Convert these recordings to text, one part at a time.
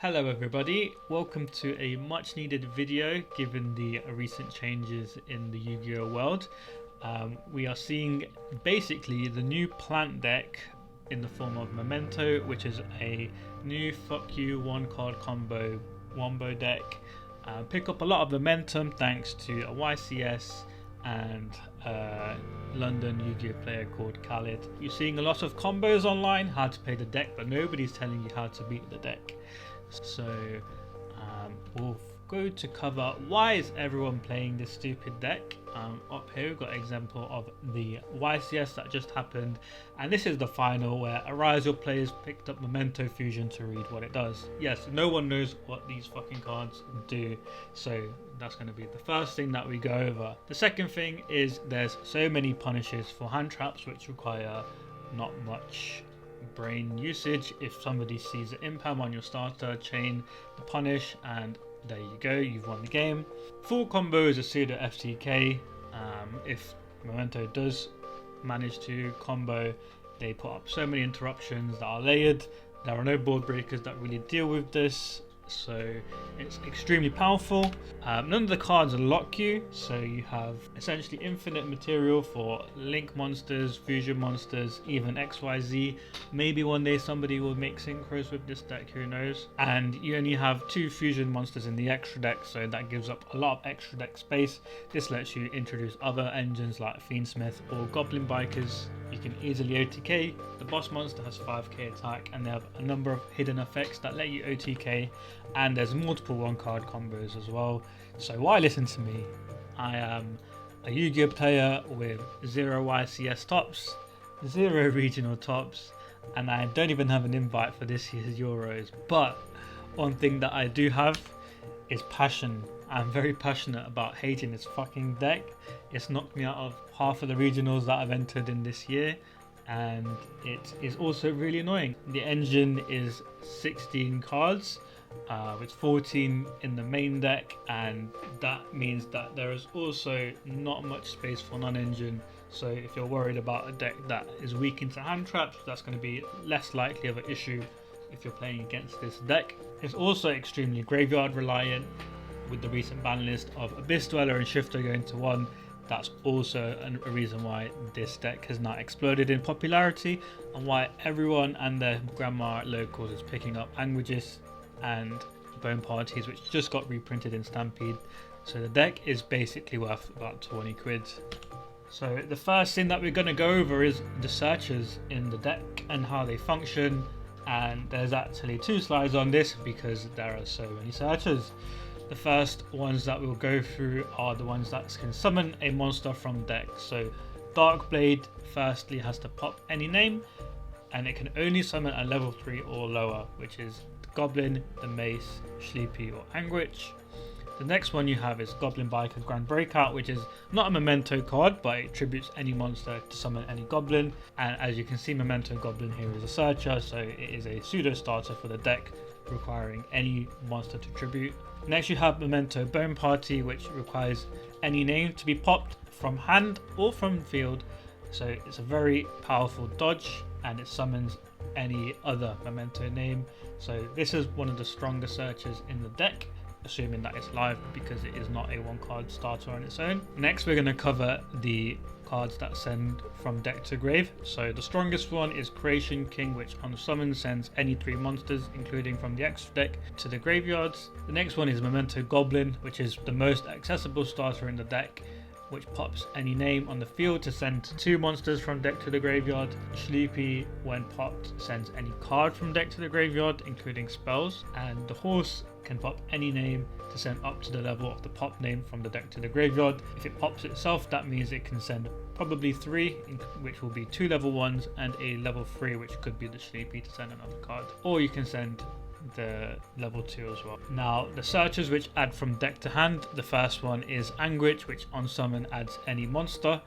Hello everybody, welcome to a much needed video given the recent changes in the Yu-Gi-Oh world. We are seeing basically the new plant deck in the form of Memento, which is a new fuck you one card combo wombo deck. Pick up a lot of momentum thanks to a YCS and London Yu-Gi-Oh player called Khalid. You're seeing a lot of combos online, how to play the deck, but nobody's telling you how to beat the deck. So we'll go to cover why is everyone playing this stupid deck. Up here we've got an example of the YCS that just happened, and this is the final where Arise players picked up Memento Fusion to read what it does. Yes, no one knows what these fucking cards do, so that's going to be the first thing that we go over. The second thing is there's so many punishes for hand traps which require not much brain usage. If somebody sees an impam on your starter, chain the punish and there you go, you've won the game. Full combo is a pseudo FTK. If Memento does manage to combo, they put up so many interruptions that are layered. There are no board breakers that really deal with this, so it's extremely powerful. None of the cards lock you, so you have essentially infinite material for link monsters, fusion monsters, even XYZ. Maybe one day somebody will make synchros with this deck, who knows. And you only have 2 fusion monsters in the extra deck, so that gives up a lot of extra deck space. This lets you introduce other engines like Fiendsmith or Goblin Bikers. You can easily OTK. The boss monster has 5k attack, and they have a number of hidden effects that let you OTK, and there's multiple one card combos as well. So why listen to me? I am a Yu-Gi-Oh player with 0 YCS tops, 0 regional tops, and I don't even have an invite for this year's Euros. But one thing that I do have is passion. I'm very passionate about hating this fucking deck. It's knocked me out of half of the regionals that I've entered in this year, and it is also really annoying. The engine is 16 cards, with 14 in the main deck, and that means that there is also not much space for non-engine. So if you're worried about a deck that is weak into hand traps, that's going to be less likely of an issue if you're playing against this deck. It's also extremely graveyard reliant, with the recent ban list of Abyss Dweller and Shifter going to 1. That's also a reason why this deck has not exploded in popularity, and why everyone and their grandma at locals is picking up Anguigis and Bone Parties, which just got reprinted in Stampede. So the deck is basically worth about 20 quid. So the first thing that we're going to go over is the searches in the deck and how they function, and there's actually 2 slides on this because there are so many searches. The first ones that we'll go through are the ones that can summon a monster from deck. So Darkblade firstly has to pop any name, and it can only summon a level 3 or lower, which is the Goblin, the Mace, Sleepy or Anguich. The next one you have is Goblin Biker Grand Breakout, which is not a Memento card, but it tributes any monster to summon any Goblin. And as you can see, Memento Goblin here is a searcher, so it is a pseudo starter for the deck, requiring any monster to tribute. Next you have Memento Bone Party, which requires any name to be popped from hand or from field. So it's a very powerful dodge, and it summons any other Memento name. So this is one of the stronger searches in the deck, assuming that it's live, because it is not a 1 card starter on its own. Next we're going to cover the cards that send from deck to grave. So the strongest one is Creation King, which on summon sends any 3 monsters, including from the extra deck, to the graveyards. The next one is Memento Goblin, which is the most accessible starter in the deck, which pops any name on the field to send 2 monsters from deck to the graveyard. Sleepy, when popped, sends any card from deck to the graveyard, including spells. And the Horse can pop any name to send up to the level of the pop name from the deck to the graveyard. If it pops itself, that means it can send probably 3, which will be 2 level 1s and a level 3, which could be the Sleepy to send another card. Or you can send the level 2 as well. Now the searches which add from deck to hand, the first one is Anguich, which on summon adds any monster.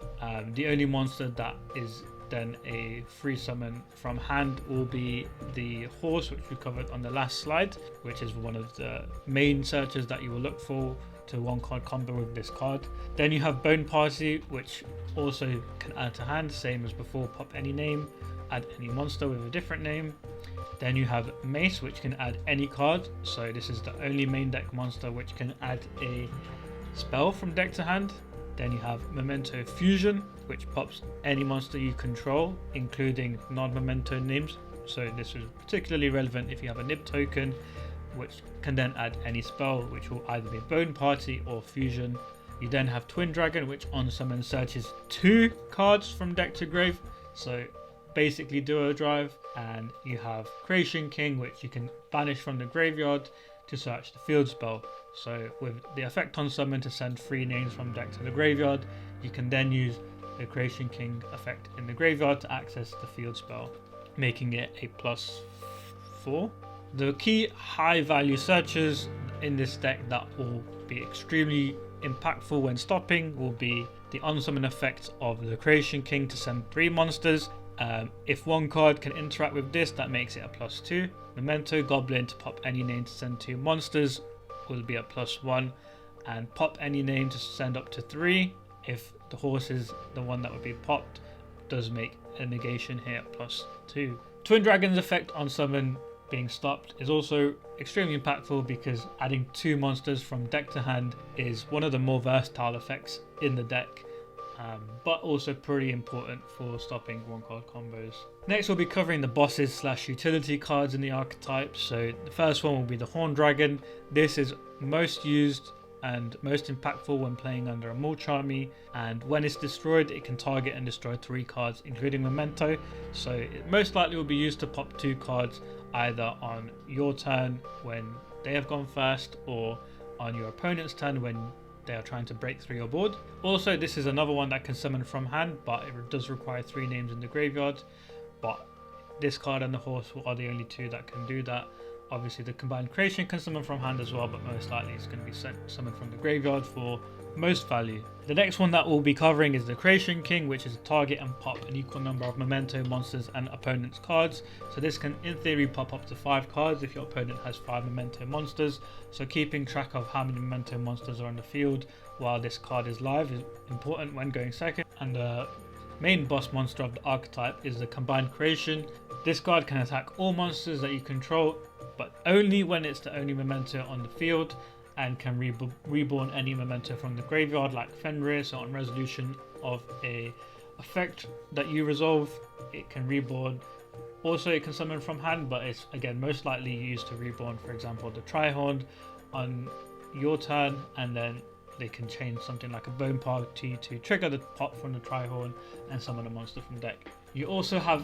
The only monster that is then a free summon from hand will be the Horse, which we covered on the last slide, which is one of the main searches that you will look for to 1 card combo with this card. Then you have Bone Party, which also can add to hand, same as before, pop any name. add any monster with a different name. Then you have Mace, which can add any card. So this is the only main deck monster which can add a spell from deck to hand. Then you have Memento Fusion, which pops any monster you control, including non-Memento names. So this is particularly relevant if you have a Nib token, which can then add any spell, which will either be Bone Party or Fusion. You then have Twin Dragon, which on summon searches 2 cards from deck to grave. So basically duo drive. And you have Creation King, which you can banish from the graveyard to search the field spell. So with the effect on summon to send 3 names from deck to the graveyard, you can then use the Creation King effect in the graveyard to access the field spell, making it a +4. The key high value searches in this deck that will be extremely impactful when stopping will be the unsummon effect of the Creation King to send 3 monsters. If one card can interact with this, that makes it a +2. Memento Goblin to pop any name to send 2 monsters will be a +1, and pop any name to send up to 3. If the horse is the one that would be popped, does make a negation here +2. Twin Dragon's effect on summon being stopped is also extremely impactful because adding 2 monsters from deck to hand is one of the more versatile effects in the deck. But also pretty important for stopping 1-card combos. Next we'll be covering the bosses / utility cards in the archetype. So the first one will be the Horn Dragon. This is most used and most impactful when playing under a Mulch army, and when it's destroyed it can target and destroy 3 cards including Memento. So it most likely will be used to pop 2 cards either on your turn when they have gone first, or on your opponent's turn when they are trying to break through your board. Also, this is another one that can summon from hand, but it does require 3 names in the graveyard. But this card and the horse are the only 2 that can do that. Obviously the combined creation can summon from hand as well, but most likely it's going to be summoned from the graveyard for most value. The next one that we'll be covering is the Creation King, which is target and pop an equal number of Memento monsters and opponent's cards. So this can in theory pop up to 5 cards if your opponent has 5 Memento monsters. So keeping track of how many Memento monsters are on the field while this card is live is important when going second. And the main boss monster of the archetype is the Combined Creation. This card can attack all monsters that you control, but only when it's the only Memento on the field, and can reborn any Memento from the graveyard like Fenris. On resolution of a effect that you resolve, it can reborn. Also it can summon from hand, but it's again most likely used to reborn, for example the Trihorn on your turn, and then they can change something like a Bone Party to trigger the pop from the Trihorn and summon a monster from deck. You also have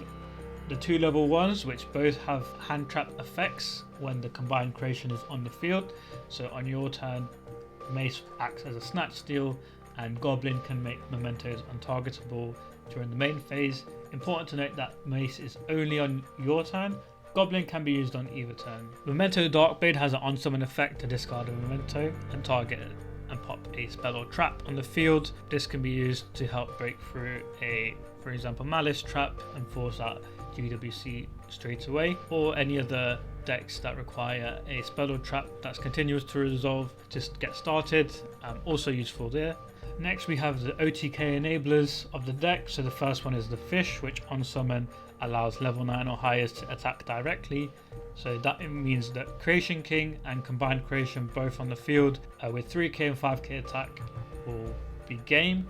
the 2 level 1s, which both have hand trap effects when the combined creation is on the field. So on your turn, Mace acts as a snatch steal, and Goblin can make Mementos untargetable during the main phase. Important to note that Mace is only on your turn. Goblin can be used on either turn. Memento Darkblade has an unsummon effect to discard a Memento and target it and pop a spell or trap on the field. This can be used to help break through a, for example, Malice trap and force out GWC straight away, or any other decks that require a spell or trap that's continuous to resolve to get started. Also useful there. Next we have the OTK enablers of the deck. So the first one is the Fish, which on summon allows level 9 or higher to attack directly. So that means that Creation King and Combined Creation both on the field with 3k and 5k attack will be game.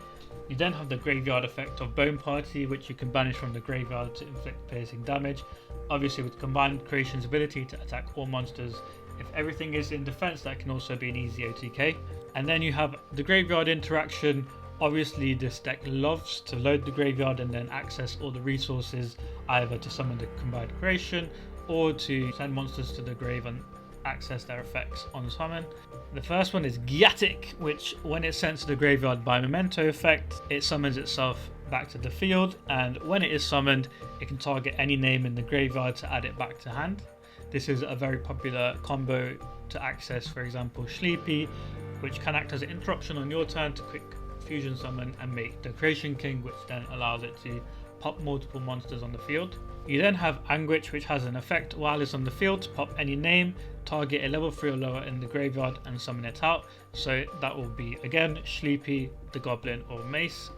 You then have the graveyard effect of Bone Party, which you can banish from the graveyard to inflict piercing damage. Obviously with Combined Creation's ability to attack all monsters, if everything is in defense, that can also be an easy OTK. And then you have the graveyard interaction. Obviously this deck loves to load the graveyard and then access all the resources, either to summon the Combined Creation or to send monsters to the grave and access their effects on summon. The first one is Giatic, which when it's sent to the graveyard by Memento effect, it summons itself back to the field, and when it is summoned it can target any name in the graveyard to add it back to hand. This is a very popular combo to access, for example Sleepy, which can act as an interruption on your turn to quick fusion summon and make the Creation King, which then allows it to pop multiple monsters on the field. You then have Anguish, which has an effect while it's on the field to pop any name, target a level 3 or lower in the graveyard and summon it out. So that will be again Sleepy, the Goblin or Mace.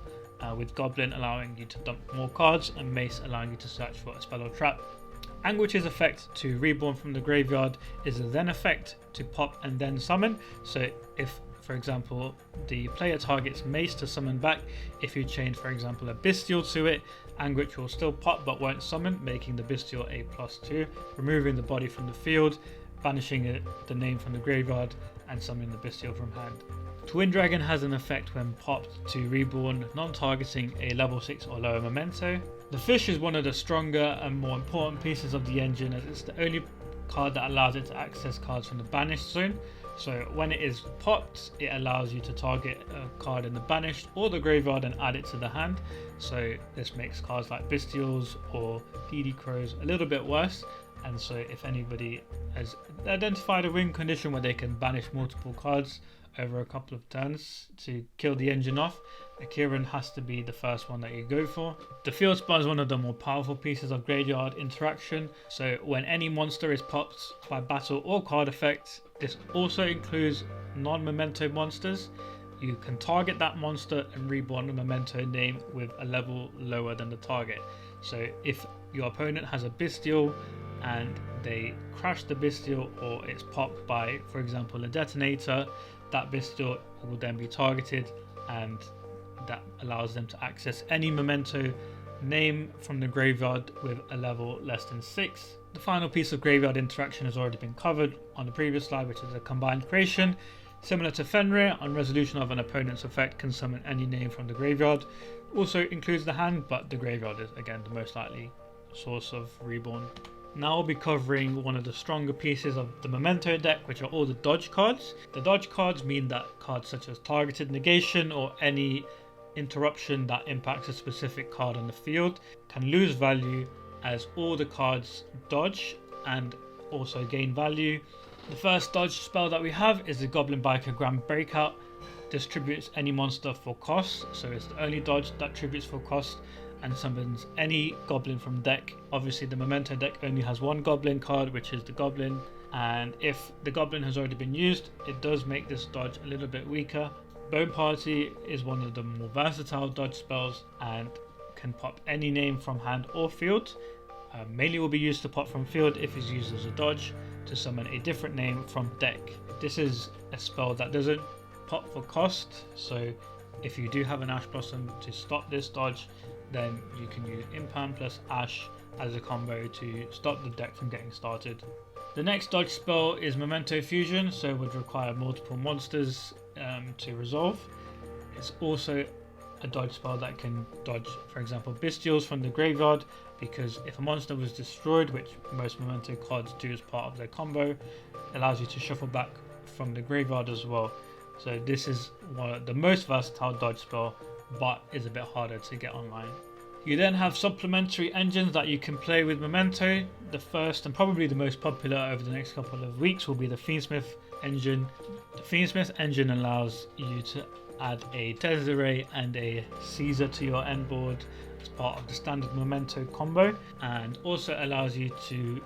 with Goblin allowing you to dump more cards, and Mace allowing you to search for a spell or trap. Anguish's effect to reborn from the graveyard is a then effect to pop and then summon. So if, for example, the player targets Mace to summon back, if you chain, for example, a Bestial to it, Anguish will still pop but won't summon, making the Bestial a +2, removing the body from the field, banishing the name from the graveyard, and summoning the Bestial from hand. Twin Dragon has an effect when popped to reborn, non-targeting a level 6 or lower Memento. The fish is one of the stronger and more important pieces of the engine, as it's the only card that allows it to access cards from the banished zone. So when it is popped, it allows you to target a card in the banished or the graveyard and add it to the hand. So this makes cards like Bestials or DD Crows a little bit worse. And so if anybody has identified a win condition where they can banish multiple cards over a couple of turns to kill the engine off, Akiran has to be the first one that you go for. The field spell is one of the more powerful pieces of graveyard interaction. So when any monster is popped by battle or card effect, this also includes non-memento monsters. You can target that monster and reborn a memento name with a level lower than the target. So if your opponent has a Bestial and they crash the Bestial, or it's popped by, for example, a detonator, that Bestial will then be targeted, and that allows them to access any memento name from the graveyard with a level less than 6. The final piece of graveyard interaction has already been covered on the previous slide, which is a combined creation. Similar to Fenrir, on resolution of an opponent's effect, can summon any name from the graveyard. Also includes the hand, but the graveyard is again the most likely source of reborn. Now I'll be covering one of the stronger pieces of the Memento deck, which are all the dodge cards. The dodge cards mean that cards such as targeted negation or any interruption that impacts a specific card on the field can lose value, as all the cards dodge and also gain value. The first dodge spell that we have is the Goblin Biker Grand Breakout. Distributes any monster for cost, so it's the only dodge that tributes for cost, and summons any goblin from deck. Obviously the Memento deck only has one goblin card, which is the goblin, and if the goblin has already been used, it does make this dodge a little bit weaker. Bone Party is one of the more versatile dodge spells and can pop any name from hand or field. Mainly will be used to pop from field if it's used as a dodge to summon a different name from deck. This is a spell that doesn't pop for cost, so if you do have an Ash Blossom to stop this dodge, then you can use Impan plus Ash as a combo to stop the deck from getting started. The next dodge spell is Memento Fusion, so it would require multiple monsters to resolve. It's also a dodge spell that can dodge, for example, Bestials from the graveyard, because if a monster was destroyed, which most Memento cards do as part of their combo, it allows you to shuffle back from the graveyard as well. So this is one of the most versatile dodge spell, but is a bit harder to get online. You then have supplementary engines that you can play with Memento. The first and probably the most popular over the next couple of weeks will be the Fiendsmith engine. The Fiendsmith engine allows you to add a Desiree and a Caesar to your end board as part of the standard Memento combo, and also allows you to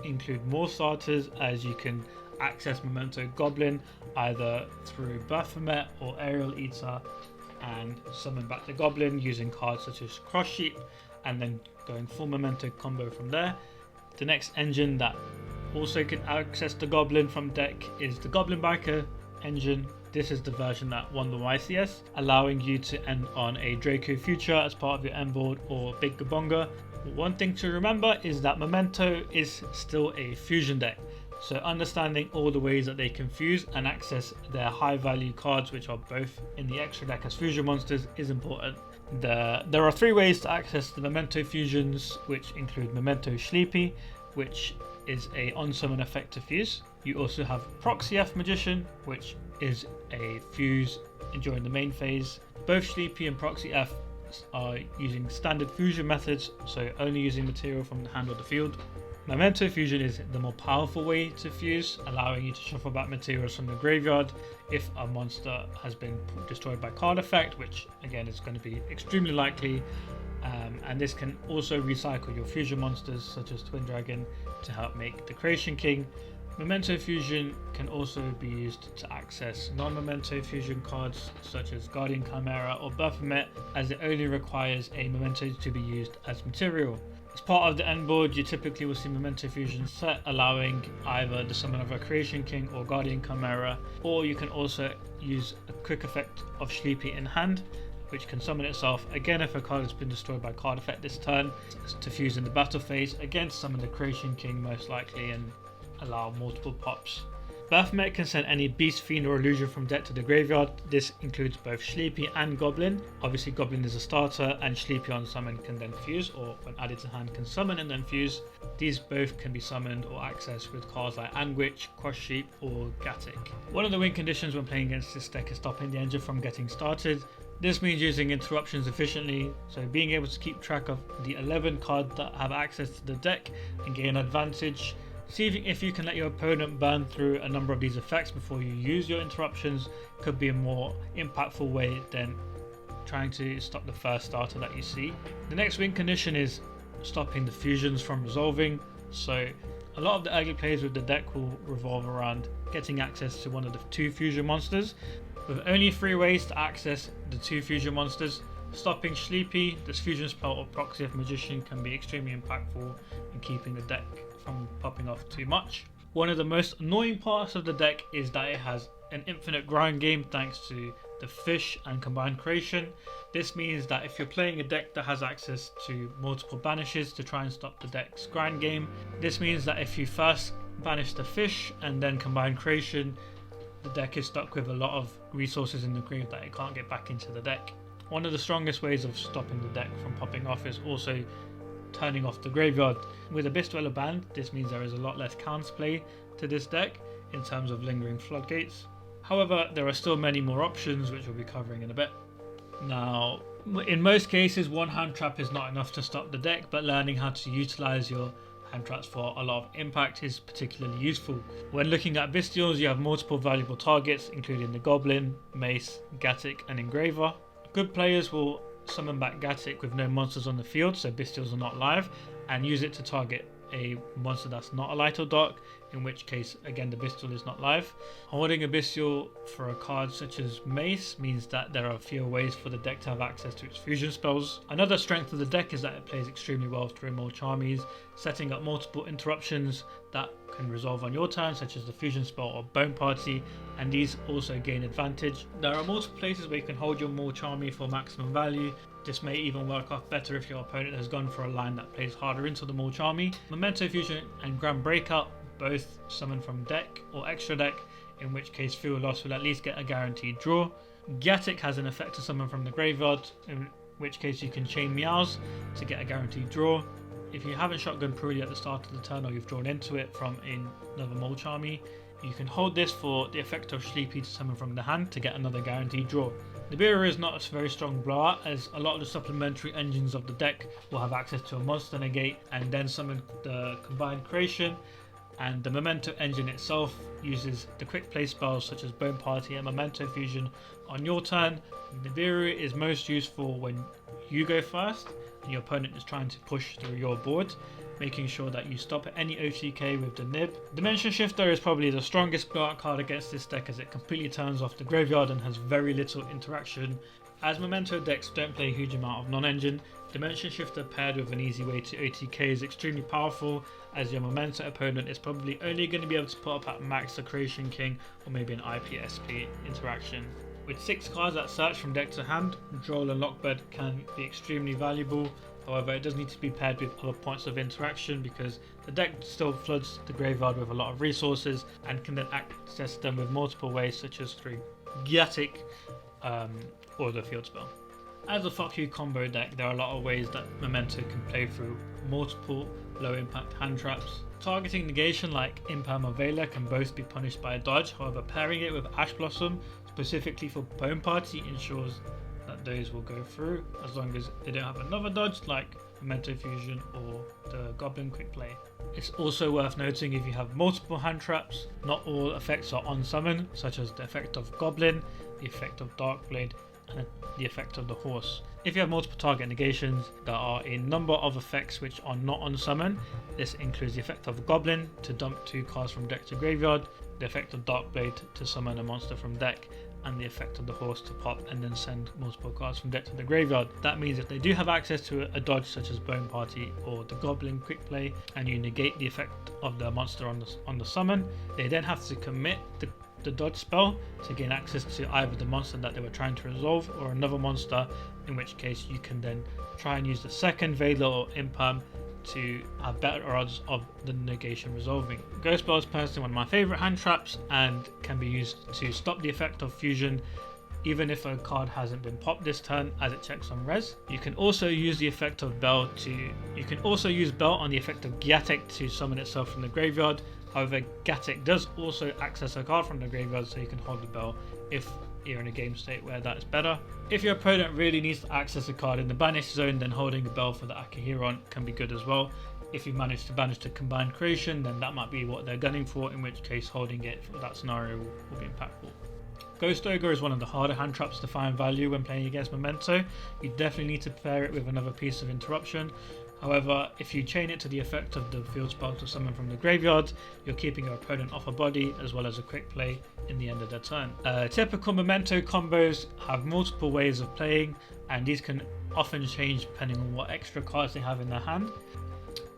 include more starters, as you can access Memento Goblin either through Baphomet or Aerial Eater and summon back the Goblin using cards such as Cross Sheep, and then going full Memento combo from there. The next engine that also can access the Goblin from deck is the Goblin Biker engine. This is the version that won the YCS, allowing you to end on a Draco Future as part of your end board or Big Gabonga. One thing to remember is that Memento is still a fusion deck, so understanding all the ways that they can fuse and access their high value cards, which are both in the extra deck as fusion monsters, is important. There are 3 ways to access the Memento fusions, which include Memento Sleepy, which is a on-summon effect to fuse. You also have Proxy F Magician, which is a fuse during the main phase. Both Sleepy and Proxy F are using standard fusion methods, so only using material from the hand or the field. Memento Fusion is the more powerful way to fuse, allowing you to shuffle back materials from the graveyard if a monster has been destroyed by card effect, which again is going to be extremely likely. And this can also recycle your fusion monsters such as Twin Dragon to help make the Creation King. Memento Fusion can also be used to access non-Memento fusion cards such as Guardian Chimera or Baphomet, as it only requires a Memento to be used as material. As part of the end board, you typically will see Memento Fusion set, allowing either the summon of a Creation King or Guardian Chimera, or you can also use a quick effect of Sleepy in hand, which can summon itself again if a card has been destroyed by card effect this turn, to fuse in the battle phase, again to summon the Creation King most likely and allow multiple pops. Baphomet can send any Beast, Fiend or Illusion from deck to the graveyard. This includes both Sleepy and Goblin. Obviously Goblin is a starter and Sleepy on summon can then fuse, or when added to hand can summon and then fuse. These both can be summoned or accessed with cards like Anguish, Crush Sheep or Gatic. One of the win conditions when playing against this deck is stopping the engine from getting started. This means using interruptions efficiently, so being able to keep track of the 11 cards that have access to the deck and gain advantage. Seeing if you can let your opponent burn through a number of these effects before you use your interruptions could be a more impactful way than trying to stop the first starter that you see. The next win condition is stopping the fusions from resolving, so a lot of the early plays with the deck will revolve around getting access to one of the 2 fusion monsters. With only 3 ways to access the 2 fusion monsters, stopping Sleepy, this fusion spell or Proxy of Magician can be extremely impactful in keeping the deck from popping off too much. One of the most annoying parts of the deck is that it has an infinite grind game thanks to the fish and combined creation. This means that if you're playing a deck that has access to multiple banishes to try and stop the deck's grind game, this means that if you first banish the fish and then combine creation, the deck is stuck with a lot of resources in the grave that it can't get back into the deck. One of the strongest ways of stopping the deck from popping off is also turning off the graveyard. With a Bistwella banned, this means there is a lot less counterplay to this deck in terms of lingering floodgates. However, there are still many more options which we'll be covering in a bit. Now, in most cases, one hand trap is not enough to stop the deck, but learning how to utilize your hand traps for a lot of impact is particularly useful. When looking at Bestials, you have multiple valuable targets, including the Goblin, Mace, Gatic and Engraver. Good players will summon back Gatic with no monsters on the field, so Bestials are not live, and use it to target a monster that's not a light or dark, in which case again the Bestial is not live. Holding a Bestial for a card such as Mace means that there are fewer ways for the deck to have access to its fusion spells. Another strength of the deck is that it plays extremely well through more Charmies, setting up multiple interruptions that can resolve on your turn, such as the fusion spell or Bone Party, and these also gain advantage. There are multiple places where you can hold your more Charmy for maximum value. This may even work off better if your opponent has gone for a line that plays harder into the more Charmy. Memento Fusion and Grand Breakout both summon from deck or extra deck, in which case Field Loss will at least get a guaranteed draw. Gatic has an effect to summon from the graveyard, in which case you can chain Meows to get a guaranteed draw. If you haven't shotgun Purely at the start of the turn or you've drawn into it from another Mole Charmy, you can hold this for the effect of Sleepy to summon from the hand to get another guaranteed draw. Nibiru is not a very strong blowout, as a lot of the supplementary engines of the deck will have access to a monster negate and then summon the combined creation, and the Memento engine itself uses the quick play spells such as Bone Party and Memento Fusion on your turn. Nibiru is most useful when you go first and your opponent is trying to push through your board, making sure that you stop at any OTK with the nib. Dimension Shifter is probably the strongest blowout card against this deck, as it completely turns off the graveyard and has very little interaction. As Memento decks don't play a huge amount of non-engine, Dimension Shifter paired with an easy way to OTK is extremely powerful, as your Memento opponent is probably only going to be able to put up at max a Creation King or maybe an IPSP interaction. With 6 cards that search from deck to hand, Droll and Lockbird can be extremely valuable. However, it does need to be paired with other points of interaction, because the deck still floods the graveyard with a lot of resources and can then access them with multiple ways, such as through Gatic or the field spell. As a fuck you combo deck, there are a lot of ways that Memento can play through multiple low impact hand traps. Targeting negation like Imperma Veiler can both be punished by a dodge, however pairing it with Ash Blossom specifically for Bone Party ensures that those will go through, as long as they don't have another dodge like Memento Fusion or the Goblin Quick Play. It's also worth noting, if you have multiple hand traps, not all effects are on summon, such as the effect of Goblin, the effect of Darkblade, and the effect of the Horse. If you have multiple target negations, there are a number of effects which are not on summon. This includes the effect of Goblin to dump 2 cards from deck to graveyard, the effect of Darkblade to summon a monster from deck, and the effect of the horse to pop and then send multiple cards from deck to the graveyard. That means if they do have access to a dodge such as Bone Party or the Goblin quick play, and you negate the effect of the monster on the summon, they then have to commit the dodge spell to gain access to either the monster that they were trying to resolve or another monster, in which case you can then try and use the second Veiler or Imperm to have better odds of the negation resolving. Ghost Bell is personally one of my favourite hand traps and can be used to stop the effect of fusion even if a card hasn't been popped this turn, as it checks on res. You can also use the effect of Bell on the effect of Giatek to summon itself from the graveyard. However, Giatek does also access a card from the graveyard, so you can hold the Bell if you're in a game state where that is better. If your opponent really needs to access a card in the banish zone, then holding a Bell for the Akihiron can be good as well. If you manage to banish the combined creation, then that might be what they're gunning for, in which case holding it for that scenario will be impactful. Ghost Ogre is one of the harder hand traps to find value when playing against Memento. You definitely need to pair it with another piece of interruption. However, if you chain it to the effect of the field spell to summon from the graveyard, you're keeping your opponent off a body as well as a quick play in the end of their turn. Typical Memento combos have multiple ways of playing, and these can often change depending on what extra cards they have in their hand.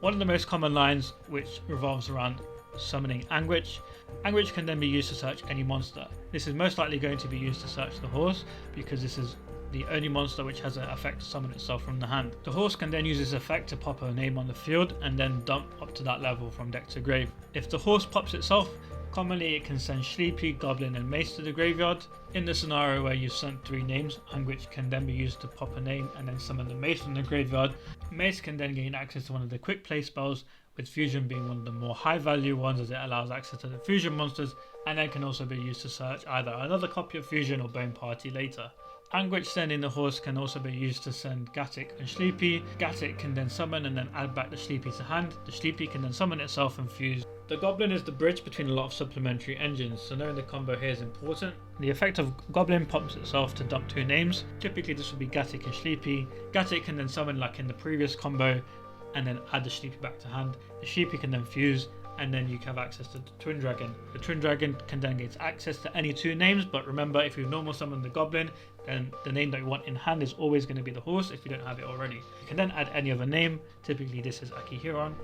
One of the most common lines, which revolves around summoning Anguish. Anguish can then be used to search any monster. This is most likely going to be used to search the horse, because this is the only monster which has an effect to summon itself from the hand. The horse can then use this effect to pop a name on the field and then dump up to that level from deck to grave. If the horse pops itself, commonly it can send Sleepy, Goblin and Mace to the graveyard. In the scenario where you've sent 3 names, Anguish can then be used to pop a name and then summon the Mace from the graveyard. Mace can then gain access to one of the quick play spells, with Fusion being one of the more high value ones as it allows access to the Fusion monsters, and then can also be used to search either another copy of Fusion or Bone Party later. Anguish sending the horse can also be used to send Giatek and Sleepy. Giatek can then summon and then add back the Sleepy to hand. The Sleepy can then summon itself and fuse. The Goblin is the bridge between a lot of supplementary engines, so knowing the combo here is important. The effect of Goblin pops itself to dump 2 names. Typically this would be Giatek and Sleepy. Giatek can then summon like in the previous combo and then add the Sleepy back to hand. The Sleepy can then fuse, and then you can have access to the Twin Dragon. The Twin Dragon can then get access to any 2 names, but remember, if you normal summon the Goblin, then the name that you want in hand is always going to be the horse if you don't have it already. You can then add any other name. Typically this is Akihiron.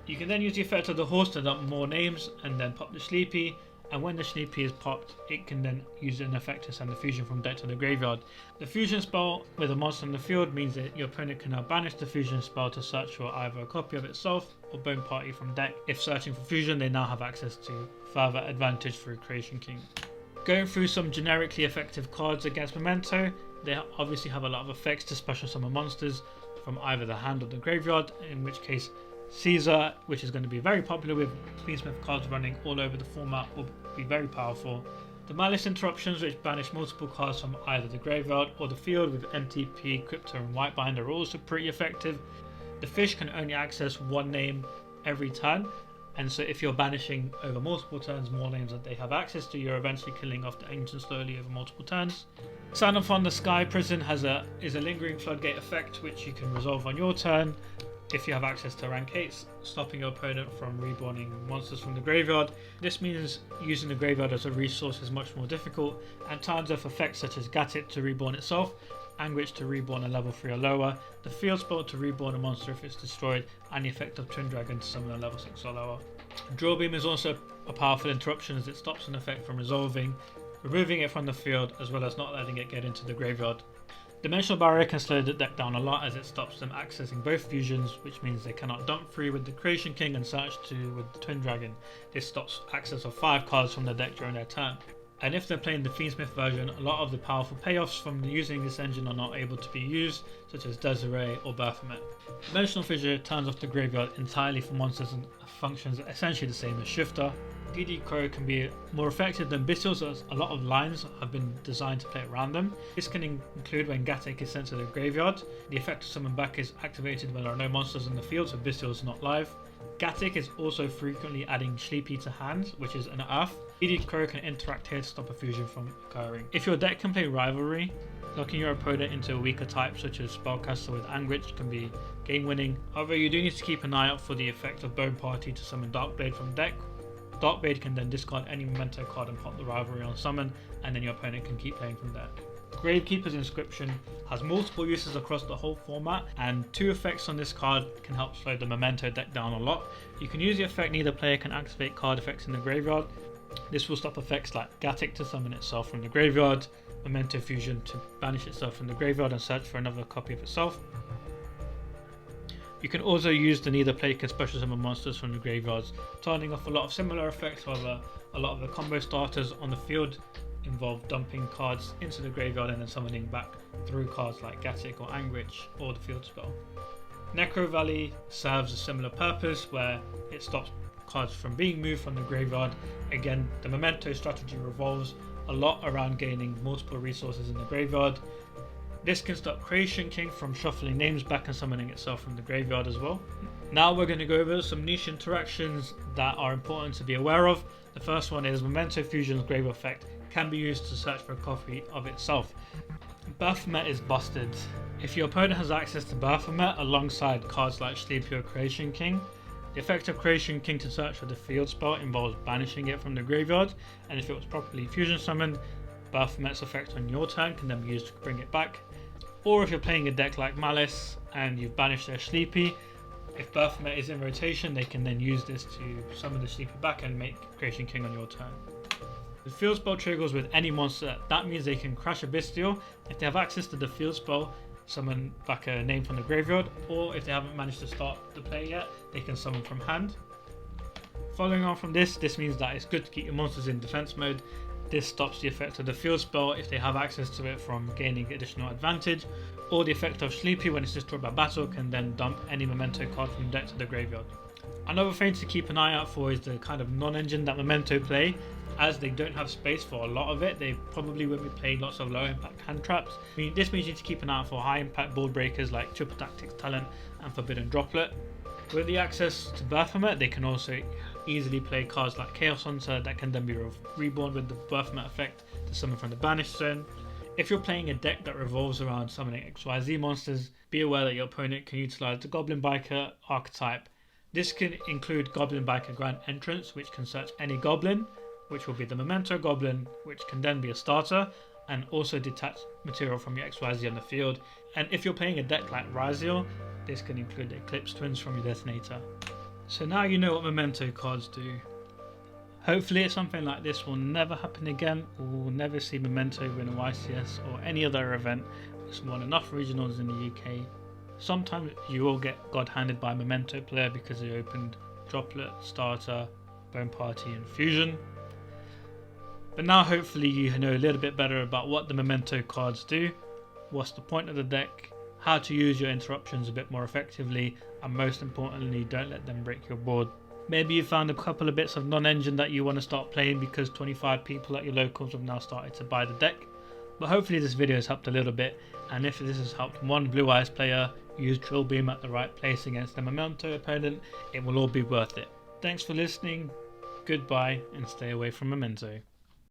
You can then use the effect of the horse to dump more names and then pop the Sleepy, and when the Sleepy is popped, it can then use an effect to send the Fusion from deck to the graveyard. The Fusion spell with a monster in the field means that your opponent can now banish the Fusion spell to search for either a copy of itself or Bone Party from deck. If searching for Fusion, they now have access to further advantage through Creation King. Going through some generically effective cards against Memento, they obviously have a lot of effects to special summon monsters from either the hand or the graveyard, in which case Caesar, which is going to be very popular with Queensmith cards running all over the format, will be very powerful. The Malice interruptions, which banish multiple cards from either the graveyard or the field with MTP, Crypto and Whitebind, are also pretty effective. The fish can only access 1 name every turn, and so if you're banishing over multiple turns more names that they have access to, you're eventually killing off the ancient slowly over multiple turns. Xenophon the Sky Prison is a lingering floodgate effect which you can resolve on your turn if you have access to rank 8s, stopping your opponent from reborning monsters from the graveyard. This means using the graveyard as a resource is much more difficult, and turns off effects such as Giatek to reborn itself, Anguish to reborn a level 3 or lower, the field spell to reborn a monster if it's destroyed, and the effect of Twin Dragon to summon a level 6 or lower. Draw Beam is also a powerful interruption as it stops an effect from resolving, removing it from the field as well as not letting it get into the graveyard. Dimensional Barrier can slow the deck down a lot as it stops them accessing both fusions, which means they cannot dump free with the Creation King and search 2 with the Twin Dragon. This stops access of 5 cards from the deck during their turn. And if they're playing the Fiendsmith version, a lot of the powerful payoffs from using this engine are not able to be used, such as Desiree or Baphomet. Dimensional Fissure turns off the graveyard entirely for monsters and functions essentially the same as Shifter. DD Crow can be more effective than Bestials as a lot of lines have been designed to play around them. This can include when Giatek is sent to the graveyard. The effect of summon back is activated when there are no monsters in the field, so Bestial is not live. Gatic is also frequently adding Sleepy to hands, which is an earth. ED Crow can interact here to stop a fusion from occurring. If your deck can play Rivalry, locking your opponent into a weaker type such as Spellcaster with Angrich can be game winning. However, you do need to keep an eye out for the effect of Bone Party to summon Darkblade from deck. Darkblade can then discard any Memento card and pop the Rivalry on summon, and then your opponent can keep playing from deck. Gravekeeper's Inscription has multiple uses across the whole format, and 2 effects on this card can help slow the Memento deck down a lot. You can use the effect neither player can activate card effects in the graveyard. This will stop effects like Gatic to summon itself from the graveyard, Memento Fusion to banish itself from the graveyard and search for another copy of itself. You can also use the neither player can special summon monsters from the graveyards, turning off a lot of similar effects. However, a lot of the combo starters on the field involve dumping cards into the graveyard and then summoning back through cards like Gatic or Angrich or the field spell. Necro Valley serves a similar purpose where it stops cards from being moved from the graveyard. Again, the Memento strategy revolves a lot around gaining multiple resources in the graveyard. This can stop Creation King from shuffling names back and summoning itself from the graveyard as well. Now we're going to go over some niche interactions that are important to be aware of. The first one is Memento Fusion's Grave Effect can be used to search for a copy of itself. Baphomet is busted. If your opponent has access to Baphomet alongside cards like Sleepy or Creation King, the effect of Creation King to search for the field spell involves banishing it from the graveyard, and if it was properly fusion summoned, Baphomet's effect on your turn can then be used to bring it back. Or if you're playing a deck like Malice and you've banished their Sleepy, if Baphomet is in rotation, they can then use this to summon the Sleepy back and make Creation King on your turn. The field spell triggers with any monster. That means they can crash a Bestial. If they have access to the field spell, summon back a name from the graveyard, or if they haven't managed to start the play yet, they can summon from hand. Following on from this means that it's good to keep your monsters in defense mode. This stops the effect of the field spell if they have access to it from gaining additional advantage, or the effect of Sleepy when it's destroyed by battle can then dump any Memento card from deck to the graveyard. Another thing to keep an eye out for is the kind of non-engine that Memento play. As they don't have space for a lot of it, they probably won't be playing lots of low impact hand traps. This means you need to keep an eye out for high impact board breakers like Triple Tactics Talent and Forbidden Droplet. With the access to Baphomet, they can also easily play cards like Chaos Hunter that can then be reborn with the Baphomet effect to summon from the banished zone. If you're playing a deck that revolves around summoning XYZ monsters, be aware that your opponent can utilize the Goblin Biker archetype. This can include Goblin Biker Grand Entrance, which can search any goblin, which will be the Memento Goblin, which can then be a starter, and also detach material from your XYZ on the field. And if you're playing a deck like Raziel, this can include the Eclipse Twins from your Detonator. So now you know what Memento cards do. Hopefully something like this will never happen again, or we'll never see Memento win a YCS or any other event that's won enough regionals in the UK. Sometimes you will get god-handed by a Memento player because they opened Droplet, Starter, Bone Party and Fusion. But now hopefully you know a little bit better about what the Memento cards do, what's the point of the deck, how to use your interruptions a bit more effectively, and most importantly, don't let them break your board. Maybe you found a couple of bits of non-engine that you want to start playing because 25 people at your locals have now started to buy the deck. But hopefully this video has helped a little bit, and if this has helped one Blue Eyes player use Drill Beam at the right place against the Memento opponent, it will all be worth it. Thanks for listening, goodbye, and stay away from Memento.